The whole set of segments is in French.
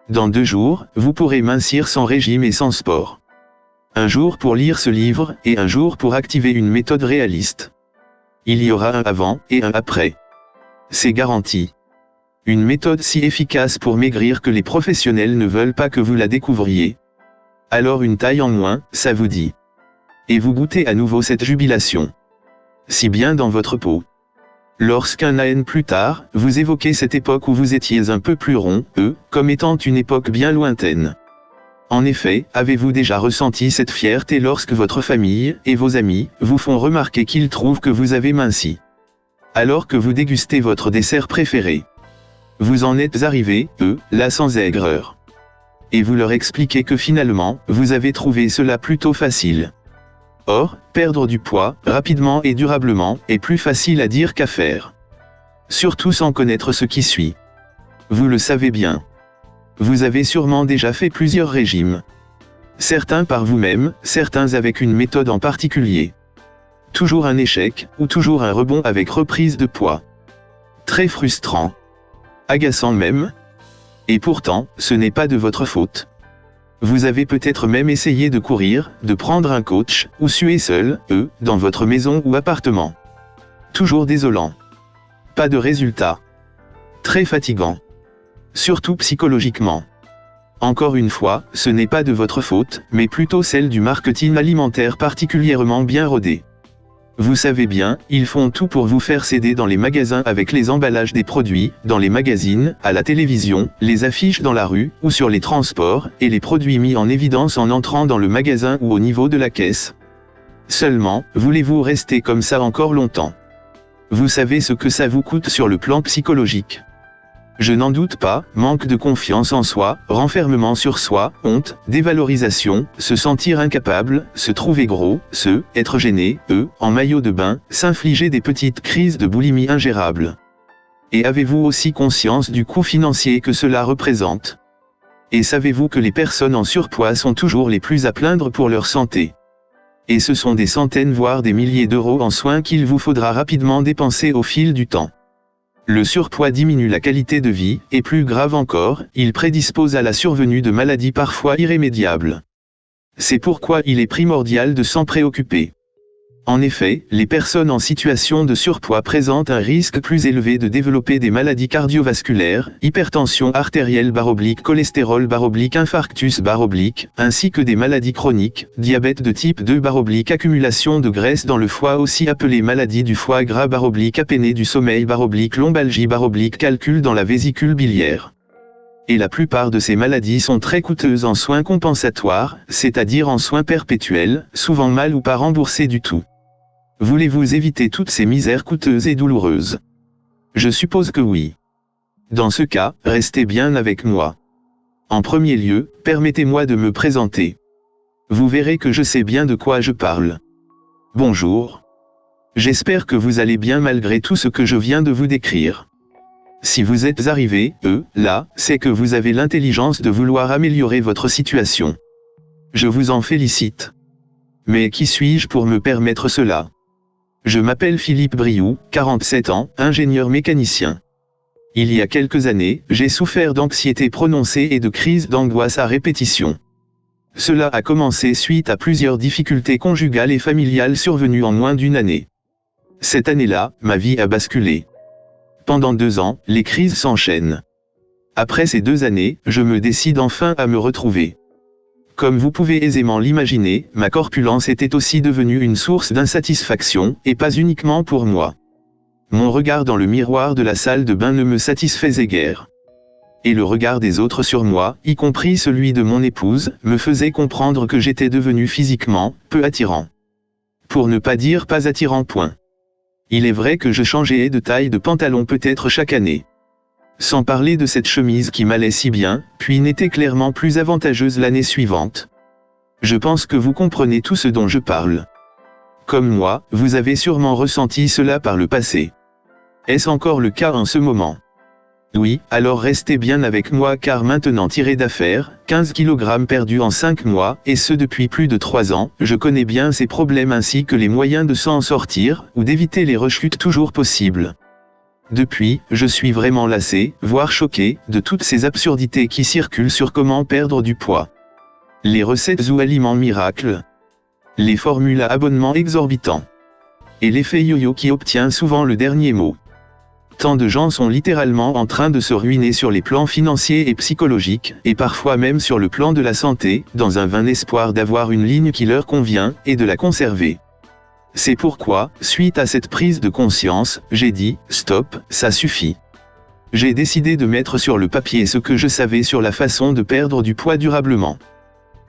Dans 2 jours, vous pourrez mincir sans régime et sans sport. Un jour pour lire ce livre, et un jour pour activer une méthode réaliste. Il y aura un avant et un après. C'est garanti. Une méthode si efficace pour maigrir que les professionnels ne veulent pas que vous la découvriez. Alors une taille en moins, ça vous dit. Et vous goûtez à nouveau cette jubilation. Si bien dans votre peau. Lorsqu'un an plus tard, vous évoquez cette époque où vous étiez un peu plus rond, comme étant une époque bien lointaine. En effet, avez-vous déjà ressenti cette fierté lorsque votre famille et vos amis vous font remarquer qu'ils trouvent que vous avez minci? Alors que vous dégustez votre dessert préféré. Vous en êtes arrivé, là sans aigreur. Et vous leur expliquez que finalement, vous avez trouvé cela plutôt facile. Or, perdre du poids, rapidement et durablement, est plus facile à dire qu'à faire. Surtout sans connaître ce qui suit. Vous le savez bien. Vous avez sûrement déjà fait plusieurs régimes. Certains par vous-même, certains avec une méthode en particulier. Toujours un échec, ou toujours un rebond avec reprise de poids. Très frustrant. Agaçant même. Et pourtant, ce n'est pas de votre faute. Vous avez peut-être même essayé de courir, de prendre un coach, ou suer seul, dans votre maison ou appartement. Toujours désolant. Pas de résultat. Très fatigant. Surtout psychologiquement. Encore une fois, ce n'est pas de votre faute, mais plutôt celle du marketing alimentaire particulièrement bien rodé. Vous savez bien, ils font tout pour vous faire céder dans les magasins avec les emballages des produits, dans les magazines, à la télévision, les affiches dans la rue, ou sur les transports, et les produits mis en évidence en entrant dans le magasin ou au niveau de la caisse. Seulement, voulez-vous rester comme ça encore longtemps? Vous savez ce que ça vous coûte sur le plan psychologique. Je n'en doute pas, manque de confiance en soi, renfermement sur soi, honte, dévalorisation, se sentir incapable, se trouver gros, être gêné, en maillot de bain, s'infliger des petites crises de boulimie ingérables. Et avez-vous aussi conscience du coût financier que cela représente? Et savez-vous que les personnes en surpoids sont toujours les plus à plaindre pour leur santé? Et ce sont des centaines voire des milliers d'euros en soins qu'il vous faudra rapidement dépenser au fil du temps. Le surpoids diminue la qualité de vie, et plus grave encore, il prédispose à la survenue de maladies parfois irrémédiables. C'est pourquoi il est primordial de s'en préoccuper. En effet, les personnes en situation de surpoids présentent un risque plus élevé de développer des maladies cardiovasculaires, hypertension artérielle /, cholestérol /, infarctus /, ainsi que des maladies chroniques, diabète de type 2 /, accumulation de graisse dans le foie aussi appelée maladie du foie gras /, apnée du sommeil /, lombalgie /, calcul dans la vésicule biliaire. Et la plupart de ces maladies sont très coûteuses en soins compensatoires, c'est-à-dire en soins perpétuels, souvent mal ou pas remboursés du tout. Voulez-vous éviter toutes ces misères coûteuses et douloureuses? Je suppose que oui. Dans ce cas, restez bien avec moi. En premier lieu, permettez-moi de me présenter. Vous verrez que je sais bien de quoi je parle. Bonjour. J'espère que vous allez bien malgré tout ce que je viens de vous décrire. Si vous êtes arrivé, là, c'est que vous avez l'intelligence de vouloir améliorer votre situation. Je vous en félicite. Mais qui suis-je pour me permettre cela? Je m'appelle Philippe Briou, 47 ans, ingénieur mécanicien. Il y a quelques années, j'ai souffert d'anxiété prononcée et de crises d'angoisse à répétition. Cela a commencé suite à plusieurs difficultés conjugales et familiales survenues en moins d'une année. Cette année-là, ma vie a basculé. Pendant 2 ans, les crises s'enchaînent. Après ces 2 années, je me décide enfin à me retrouver. Comme vous pouvez aisément l'imaginer, ma corpulence était aussi devenue une source d'insatisfaction, et pas uniquement pour moi. Mon regard dans le miroir de la salle de bain ne me satisfaisait guère. Et le regard des autres sur moi, y compris celui de mon épouse, me faisait comprendre que j'étais devenu physiquement peu attirant. Pour ne pas dire pas attirant point. Il est vrai que je changeais de taille de pantalon peut-être chaque année. Sans parler de cette chemise qui m'allait si bien, puis n'était clairement plus avantageuse l'année suivante. Je pense que vous comprenez tout ce dont je parle. Comme moi, vous avez sûrement ressenti cela par le passé. Est-ce encore le cas en ce moment? Oui, alors restez bien avec moi car maintenant tiré d'affaire, 15 kg perdus en 5 mois, et ce depuis plus de 3 ans, je connais bien ces problèmes ainsi que les moyens de s'en sortir, ou d'éviter les rechutes toujours possibles. Depuis, je suis vraiment lassé, voire choqué, de toutes ces absurdités qui circulent sur comment perdre du poids. Les recettes ou aliments miracles. Les formules à abonnement exorbitants. Et l'effet yo-yo qui obtient souvent le dernier mot. Tant de gens sont littéralement en train de se ruiner sur les plans financiers et psychologiques, et parfois même sur le plan de la santé, dans un vain espoir d'avoir une ligne qui leur convient, et de la conserver. C'est pourquoi, suite à cette prise de conscience, j'ai dit « Stop, ça suffit ». J'ai décidé de mettre sur le papier ce que je savais sur la façon de perdre du poids durablement.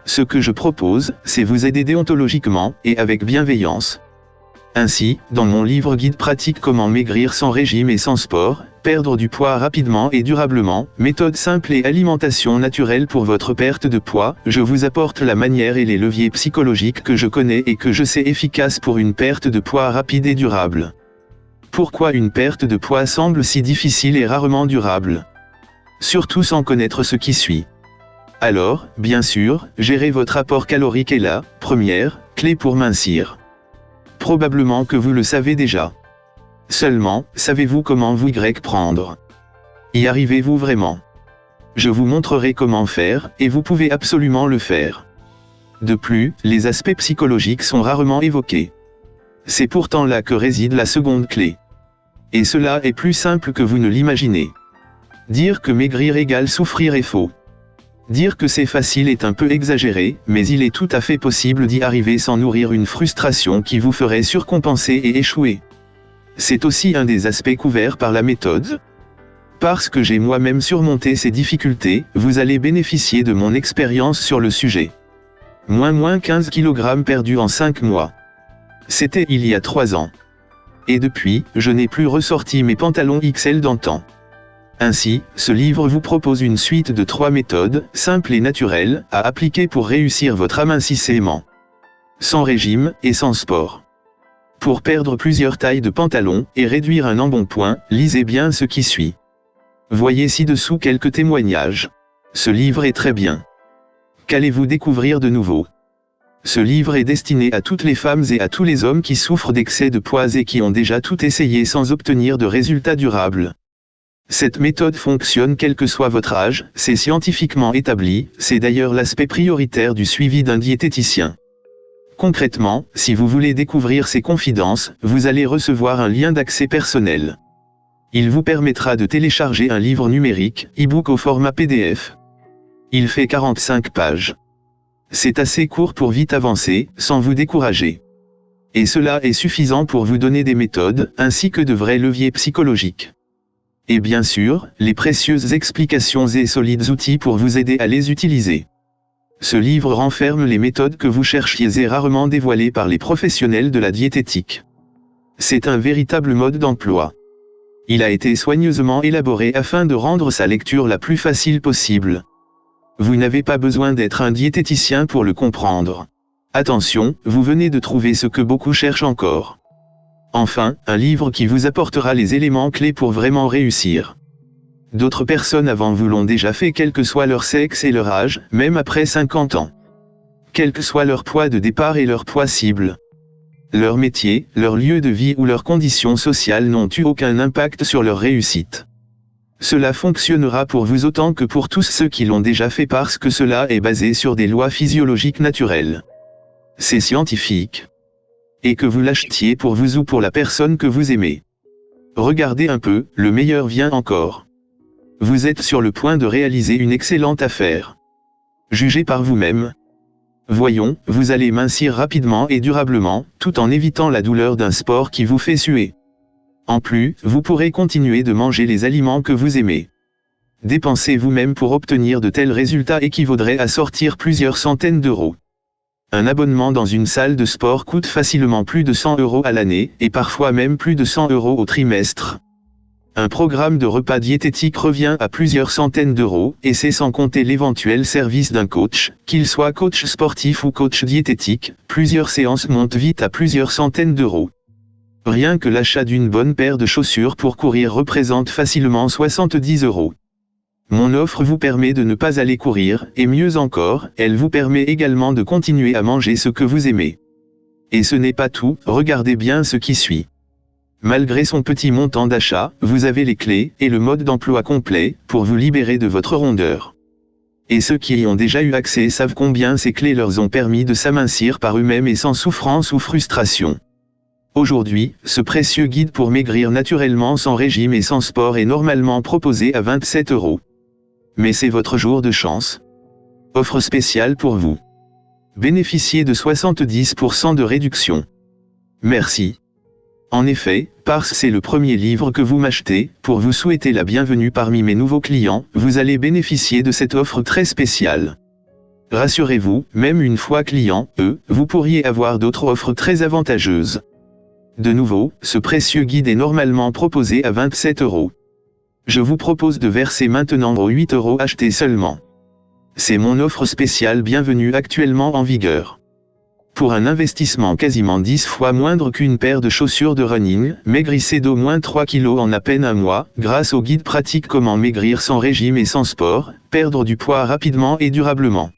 Ce que je propose, c'est vous aider déontologiquement, et avec bienveillance. Ainsi, dans mon livre guide pratique Comment maigrir sans régime et sans sport, perdre du poids rapidement et durablement, méthode simple et alimentation naturelle pour votre perte de poids, je vous apporte la manière et les leviers psychologiques que je connais et que je sais efficaces pour une perte de poids rapide et durable. Pourquoi une perte de poids semble si difficile et rarement durable? Surtout sans connaître ce qui suit. Alors, bien sûr, gérer votre apport calorique est la première clé pour mincir. Probablement que vous le savez déjà. Seulement, savez-vous comment vous y prendre? Y arrivez-vous vraiment? Je vous montrerai comment faire, et vous pouvez absolument le faire. De plus, les aspects psychologiques sont rarement évoqués. C'est pourtant là que réside la seconde clé. Et cela est plus simple que vous ne l'imaginez. Dire que maigrir égale souffrir est faux. Dire que c'est facile est un peu exagéré, mais il est tout à fait possible d'y arriver sans nourrir une frustration qui vous ferait surcompenser et échouer. C'est aussi un des aspects couverts par la méthode. Parce que j'ai moi-même surmonté ces difficultés, vous allez bénéficier de mon expérience sur le sujet. Moins 15 kg perdus en 5 mois. C'était il y a 3 ans. Et depuis, je n'ai plus ressorti mes pantalons XL d'antan. Ainsi, ce livre vous propose une suite de 3 méthodes, simples et naturelles, à appliquer pour réussir votre amincissement. Sans régime, et sans sport. Pour perdre plusieurs tailles de pantalons, et réduire un embonpoint, lisez bien ce qui suit. Voyez ci-dessous quelques témoignages. Ce livre est très bien. Qu'allez-vous découvrir de nouveau? Ce livre est destiné à toutes les femmes et à tous les hommes qui souffrent d'excès de poids et qui ont déjà tout essayé sans obtenir de résultats durables. Cette méthode fonctionne quel que soit votre âge, c'est scientifiquement établi, c'est d'ailleurs l'aspect prioritaire du suivi d'un diététicien. Concrètement, si vous voulez découvrir ces confidences, vous allez recevoir un lien d'accès personnel. Il vous permettra de télécharger un livre numérique, e-book au format PDF. Il fait 45 pages. C'est assez court pour vite avancer, sans vous décourager. Et cela est suffisant pour vous donner des méthodes, ainsi que de vrais leviers psychologiques. Et bien sûr, les précieuses explications et solides outils pour vous aider à les utiliser. Ce livre renferme les méthodes que vous cherchiez et rarement dévoilées par les professionnels de la diététique. C'est un véritable mode d'emploi. Il a été soigneusement élaboré afin de rendre sa lecture la plus facile possible. Vous n'avez pas besoin d'être un diététicien pour le comprendre. Attention, vous venez de trouver ce que beaucoup cherchent encore. Enfin, un livre qui vous apportera les éléments clés pour vraiment réussir. D'autres personnes avant vous l'ont déjà fait quel que soit leur sexe et leur âge, même après 50 ans. Quel que soit leur poids de départ et leur poids cible. Leur métier, leur lieu de vie ou leurs conditions sociales n'ont eu aucun impact sur leur réussite. Cela fonctionnera pour vous autant que pour tous ceux qui l'ont déjà fait parce que cela est basé sur des lois physiologiques naturelles. C'est scientifique. Et que vous l'achetiez pour vous ou pour la personne que vous aimez. Regardez un peu, le meilleur vient encore. Vous êtes sur le point de réaliser une excellente affaire. Jugez par vous-même. Voyons, vous allez mincir rapidement et durablement, tout en évitant la douleur d'un sport qui vous fait suer. En plus, vous pourrez continuer de manger les aliments que vous aimez. Dépensez vous-même pour obtenir de tels résultats équivaudrait à sortir plusieurs centaines d'euros. Un abonnement dans une salle de sport coûte facilement plus de 100 € à l'année, et parfois même plus de 100 € au trimestre. Un programme de repas diététique revient à plusieurs centaines d'euros, et c'est sans compter l'éventuel service d'un coach, qu'il soit coach sportif ou coach diététique, plusieurs séances montent vite à plusieurs centaines d'euros. Rien que l'achat d'une bonne paire de chaussures pour courir représente facilement 70 €. Mon offre vous permet de ne pas aller courir, et mieux encore, elle vous permet également de continuer à manger ce que vous aimez. Et ce n'est pas tout, regardez bien ce qui suit. Malgré son petit montant d'achat, vous avez les clés et le mode d'emploi complet pour vous libérer de votre rondeur. Et ceux qui y ont déjà eu accès savent combien ces clés leur ont permis de s'amincir par eux-mêmes et sans souffrance ou frustration. Aujourd'hui, ce précieux guide pour maigrir naturellement sans régime et sans sport est normalement proposé à 27 €. Mais c'est votre jour de chance. Offre spéciale pour vous. Bénéficiez de 70% de réduction. Merci. En effet, parce que c'est le premier livre que vous m'achetez, pour vous souhaiter la bienvenue parmi mes nouveaux clients, vous allez bénéficier de cette offre très spéciale. Rassurez-vous, même une fois client, vous pourriez avoir d'autres offres très avantageuses. De nouveau, ce précieux guide est normalement proposé à 27 €. Je vous propose de verser maintenant aux 8 € achetés seulement. C'est mon offre spéciale bienvenue actuellement en vigueur. Pour un investissement quasiment 10 fois moindre qu'une paire de chaussures de running, maigrissez d'au moins 3 kg en à peine un mois, grâce au guide pratique Comment maigrir sans régime et sans sport, perdre du poids rapidement et durablement.